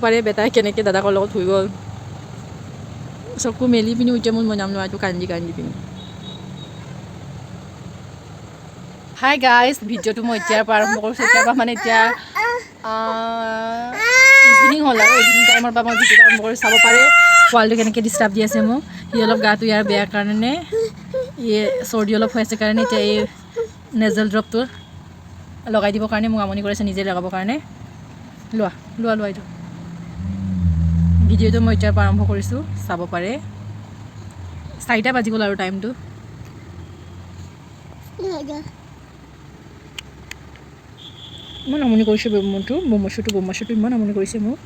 পাৰে বেটাই কেনেকৈ দাদাকৰ লগত শুই গ'ল চকু মেলি পিনি এতিয়া মোৰ মনাম ল'ৰাটো কান্দি পিনি হাই গাইজ ভিডিঅ'টো মই এতিয়াৰ পৰা আৰম্ভ কৰিছোঁ এতিয়াৰ পৰা মানে এতিয়া ইভিনিং হ'ল আৰু ইভিনিং টাইমৰ পৰা মই ভিডিঅ'টো আৰম্ভ কৰি চাব পাৰে পোৱালিটো কেনেকৈ ডিষ্টাৰ্ব দি আছে মোক সি অলপ গাটো ইয়াৰ বেয়া কাৰণে চৰ্দি অলপ হৈ আছে কাৰণে এতিয়া এই নেজেল ড্ৰপটো লগাই দিবৰ কাৰণে মোক আমনি কৰিছে নিজে লগাবৰ কাৰণে লোৱা এইটো ভিডিঅ'টো মই এতিয়াৰ পৰা আৰম্ভ কৰিছোঁ চাব পাৰে 4টা বাজি গ'ল আৰু টাইমটো ইমান আমনি কৰিছে বোমাচুটো ইমান আমনি কৰিছে মোক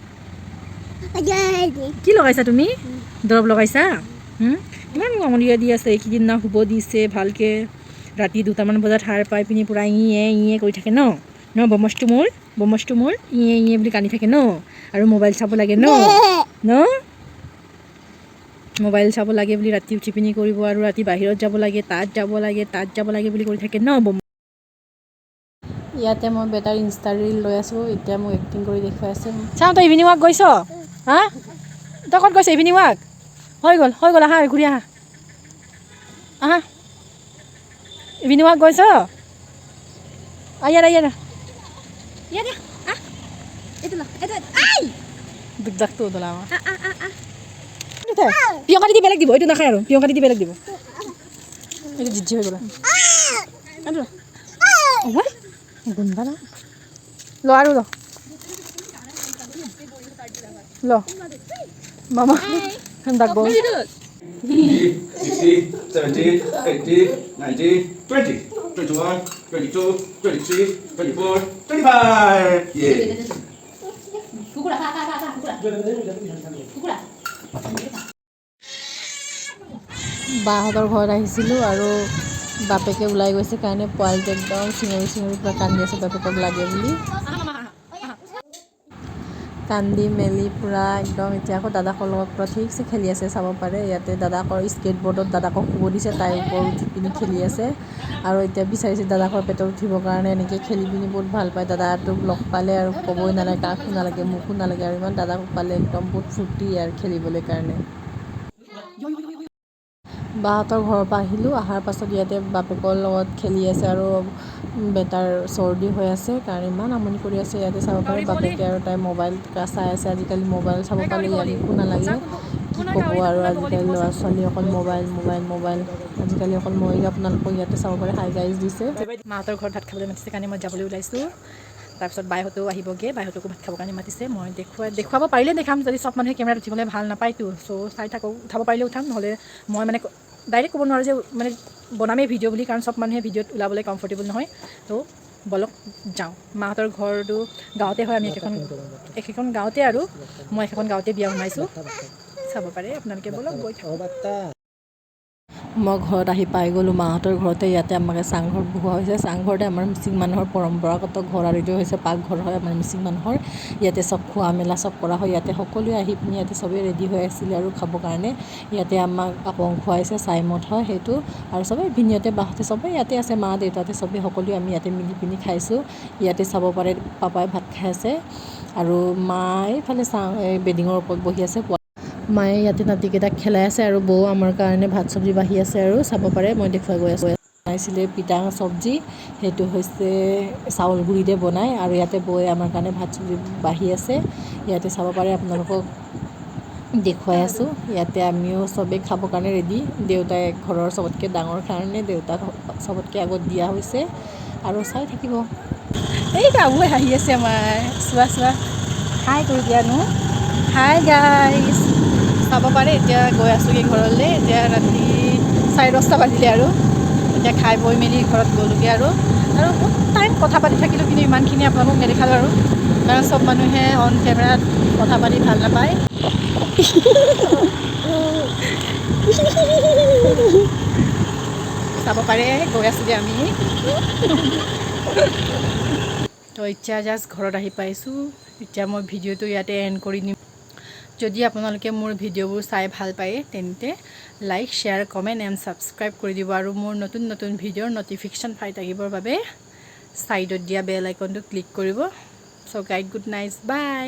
কি লগাইছা তুমি দৰৱ লগাইছা ইমান আমনি দি আছে এইকেইদিন না শুব দিছে ভালকৈ ৰাতি 2টামান বজাত সাৰ পাই পিনি পূৰা ইয়ে কৰি থাকে ন বমচটো মোৰ ইয়ে বুলি কান্দি থাকে ন আৰু মোবাইল চাব লাগে ন মোবাইল চাব লাগে বুলি ৰাতি উঠি পিনি কৰিব আৰু ৰাতি বাহিৰত যাব লাগে তাত যাব লাগে বুলি কৰি থাকে ন ইয়াতে মই বেটাৰ ইনষ্টা ৰীল লৈ আছোঁ এতিয়া মোক এক্টিং কৰি দেখুৱাই আছে চাওঁ তই ইভিনিং ৱাক গৈছ হা তই ক'ত গৈছ ইভিনিং ৱাক হৈ গ'ল আহা ঘূৰি আহা ইভিনিং ৱাক গৈছ দুগদাকটো ওদলা প্ৰিয়ংকা দিদি বেলেগ দিব এইটো নাখায় আৰু প্ৰিয়ংকা দিদি বেলেগ দিব এইটো জিজি হৈ গ'ল গোন্ধা না ল আৰু ল মামা ডাকব 60, 70, 80, 90, 20, 21, 22, 23, 24, 25. Yeah. বাহঁতৰ ঘৰত আহিছিলোঁ আৰু বাপেকে ওলাই গৈছে কাৰণে পোৱালিটো একদম চিঙৰি পৰা কান্দি আছে বাপেকক লাগে বুলি কান্দি মেলি পূৰা একদম এতিয়া আকৌ দাদাকৰ লগত পূৰা ঠিকছে খেলি আছে চাব পাৰে ইয়াতে দাদাকৰ স্কেটবৰ্ডত দাদাকক শুব দিছে তাইৰ ওপৰত উঠি পিনি খেলি আছে আৰু এতিয়া বিচাৰিছে দাদাকৰ পেটত উঠিবৰ কাৰণে এনেকৈ খেলি পিনি বহুত ভাল পায় দাদাটোক লগ পালে আৰু ক'বই নালাগে কাকো নালাগে মোকো নালাগে আৰু ইমান দাদাকক পালে একদম বহুত ফূৰ্তি আৰু খেলিবলৈ কাৰণে বাহঁতৰ ঘৰৰ পৰা আহিলোঁ অহাৰ পাছত ইয়াতে বাপেকৰ লগত খেলি আছে আৰু বেটাৰ চৰ্দি হৈ আছে কাৰণ ইমান আমনি কৰি আছে ইয়াতে চাব পাৰে বাপেকে আৰু তাই মোবাইল চাই আছে আজিকালি মোবাইল চাব পালে ইয়াত একো নালাগে কি ক'ব আৰু আজিকালি ল'ৰা ছোৱালী অকল মোবাইল আজিকালি অকল মই আপোনালোকক ইয়াতে চাব পাৰে হাই গাইজ দিছে মাহঁতৰ ঘৰত ভাত খাবলৈ মাতিছে কাৰণে মই যাবলৈ ওলাইছোঁ তাৰপিছত বাইহঁতেও আহিবগৈ বাইহঁতকো ভাত খাবৰ কাৰণে মাতিছে মই দেখুৱাব পাৰিলে দেখাম যদি চব মানুহে কেমেৰাত উঠিবলৈ ভাল নাপায়তো চাই থাকক উঠাব পাৰিলে উঠাম নহ'লে মই মানে ডাইৰেক্ট ক'ব নোৱাৰোঁ যে মানে বনামেই ভিডিঅ' বুলি কাৰণ চব মানুহে ভিডিঅ'ত ওলাবলৈ কমফৰ্টেবল নহয় তো বলক যাওঁ মাহঁতৰ ঘৰটো গাঁৱতে হয় আমি একেখন গাঁৱতে আৰু মই একেখন গাঁৱতে বিয়া সোমাইছোঁ চাব পাৰে আপোনালোকে বলক গৈ থাকক মই ঘৰত আহি পাই গ'লোঁ মাহঁতৰ ঘৰতে ইয়াতে আমাকে চাংঘৰ বহোৱা হৈছে চাংঘৰতে আমাৰ মিচিং মানুহৰ পৰম্পৰাগত ঘৰ আৰু এইটো হৈছে পাকঘৰ হয় আমাৰ মিচিং মানুহৰ ইয়াতে চব খোৱা মেলা চব কৰা হয় ইয়াতে সকলোৱে আহি পিনি ইয়াতে চবেই ৰেডি হৈ আছিলে আৰু খাবৰ কাৰণে ইয়াতে আমাক আপং খুৱাইছে চাইমদ হয় সেইটো আৰু চবেই ভিনিয়তে বাহঁতে চবেই ইয়াতে আছে মা দেউতাতে চবেই সকলোৱে আমি ইয়াতে মিলি পিনি খাইছোঁ ইয়াতে চাব পাৰে পাপাই ভাত খাই আছে আৰু মায়ে এইফালে বেডিঙৰ ওপৰত বহি আছে মায়ে ইয়াতে নাতিকেইটাক খেলাই আছে আৰু বৌ আমাৰ কাৰণে ভাত চব্জি বাঢ়ি আছে আৰু চাব পাৰে মই দেখুৱাই গৈ আছোঁ বনাইছিলে পিঠা চব্জি সেইটো হৈছে চাউল গুড়িৰে বনায় আৰু ইয়াতে বৌয়ে আমাৰ কাৰণে ভাত চব্জি বাঢ়ি আছে ইয়াতে চাব পাৰে আপোনালোকক দেখুৱাই আছোঁ ইয়াতে আমিও চবেই খাবৰ কাৰণে ৰেডি দেউতাই ঘৰৰ চবতকৈ ডাঙৰ কাৰণে দেউতাক চবতকৈ আগত দিয়া হৈছে আৰু চাই থাকিব এই গাঁৱে হাঁহি আছে আমাৰ চোৱা হাই কৰি দিয়ানো হাই গাইজ চাব পাৰে এতিয়া গৈ আছোঁগৈ ঘৰলৈ এতিয়া ৰাতি 10:30 বাজিলে আৰু এতিয়া খাই বৈ মেলি ঘৰত গ'লোগৈ আৰু বহুত টাইম কথা পাতি থাকিলোঁ কিন্তু ইমানখিনি আপোনালোকক নেদেখালোঁ আৰু কাৰণ চব মানুহে অন কেমেৰাত কথা পাতি ভাল নাপায় চাব পাৰে গৈ আছোঁগৈ আমি তো এতিয়া জাষ্ট ঘৰত আহি পাইছোঁ এতিয়া মই ভিডিঅ'টো ইয়াতে এণ্ড কৰি দিম যদি আপোনালোকে মোৰ ভিডিঅ'বোৰ চাই ভাল পায় তেন্তে like share comment and subscribe কৰি দিব আৰু মোৰ নতুন ভিডিঅ'ৰ নটিফিকেশ্যন পাই থাকিবৰ বাবে ছাইডত দিয়া বেল আইকনটো ক্লিক কৰিব চ' গাইড গুড নাইট বাই